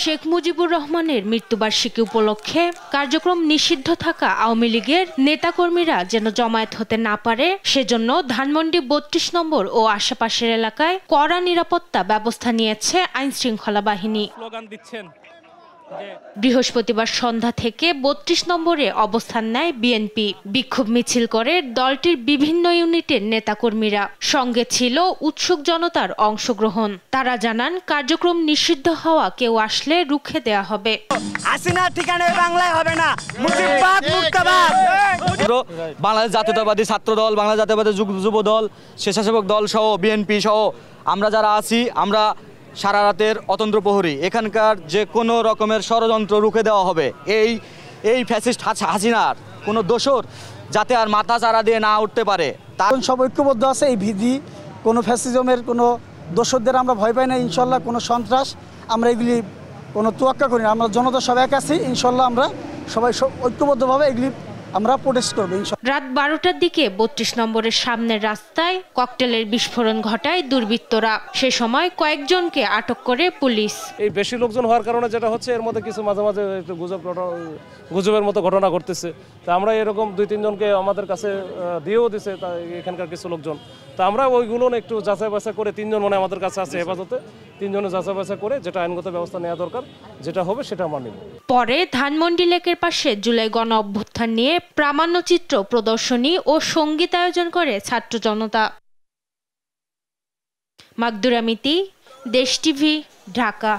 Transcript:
শেখ মুজিবুর রহমানের মৃত্যুবার্ষিকী উপলক্ষে কার্যক্রম নিষিদ্ধ থাকা আওয়ামী লীগের নেতাকর্মীরা যেন জমায়েত হতে না পারে সেজন্য ধানমন্ডি ৩২ নম্বর ও আশেপাশের এলাকায় কড়া নিরাপত্তা ব্যবস্থা নিয়েছে আইনশৃঙ্খলা বাহিনী। বৃহস্পতিবার সন্ধ্যা থেকে ৩২ নম্বরে অবস্থান নেয় বিএনপি। বিক্ষোভ মিছিল করে দলটির বিভিন্ন ইউনিটের নেতাকর্মীরা, সঙ্গে ছিল উৎসুক জনতার অংশগ্রহণ। তারা জানান কার্যক্রম নিষিদ্ধ হওয়া কেউ আসলে রুখে দেয়া হবে। হাসিনার ঠিকানায় বাংলায় হবে না, মুজিববাদ মুর্দাবাদ। বাংলাদেশ জাতীয়তাবাদী ছাত্র দল, বাংলাদেশ জাতীয়তাবাদী যুব দল, স্বেচ্ছাসেবক দল সহ বিএনপি সহ আমরা যারা আছি, আমরা সারা রাতের অতন্ত্র প্রহরী। এখানকার যে কোনো রকমের ষড়যন্ত্র রুখে দেওয়া হবে। এই ফ্যাসিস্ট হাসিনার কোনো দোসর যাতে আর মাথা চারা দিয়ে না উঠতে পারে। তার সব ঐক্যবদ্ধ আছে এই ভিদি, কোনো ফ্যাসিজমের কোনো দোসরদের আমরা ভয় পাই না। ইনশাল্লাহ কোনো সন্ত্রাস আমরা এগুলি কোনো তোয়াক্কা করি না। আমরা জনতা সব এক আছি, ইনশাল্লাহ আমরা সবাই ঐক্যবদ্ধভাবে এগুলি আমরা প্রোটেস্ট করব। রাত ১২টার দিকে ৩২ নম্বরের সামনের রাস্তায় ককটেলের বিস্ফোরণ ঘটায় দুর্বৃত্তরা। সে সময় কয়েকজনকে আটক করে পুলিশ। এই বেশি লোকজন হওয়ার কারণে যেটা হচ্ছে, এর মধ্যে কিছু মাঝে মাঝে একটু গুজবের মতো ঘটনা ঘটতেছে। তা আমরা এরকম ২-৩ জনকে আমাদের কাছে দিয়েও দিছে এখানকার কিছু লোকজন। তা আমরা ওইগুলো একটু যাচাই বাছাই করে, ৩ জন মানে আমাদের কাছে আছে হেফাজতে, ৩ জনের যাচাই বাছাই করে যেটা আইনগত ব্যবস্থা নেওয়া দরকার, যেটা হবে সেটা আমরা নিব। পরে ধানমন্ডি লেকের পাশে জুলাই গণ অভ্যুত্থান নিয়ে প্রামাণ্যচিত্র প্রদর্শনী ও সঙ্গীত আয়োজন করে ছাত্র জনতা। মাকদুরা মিতি, দেশ টিভি, ঢাকা।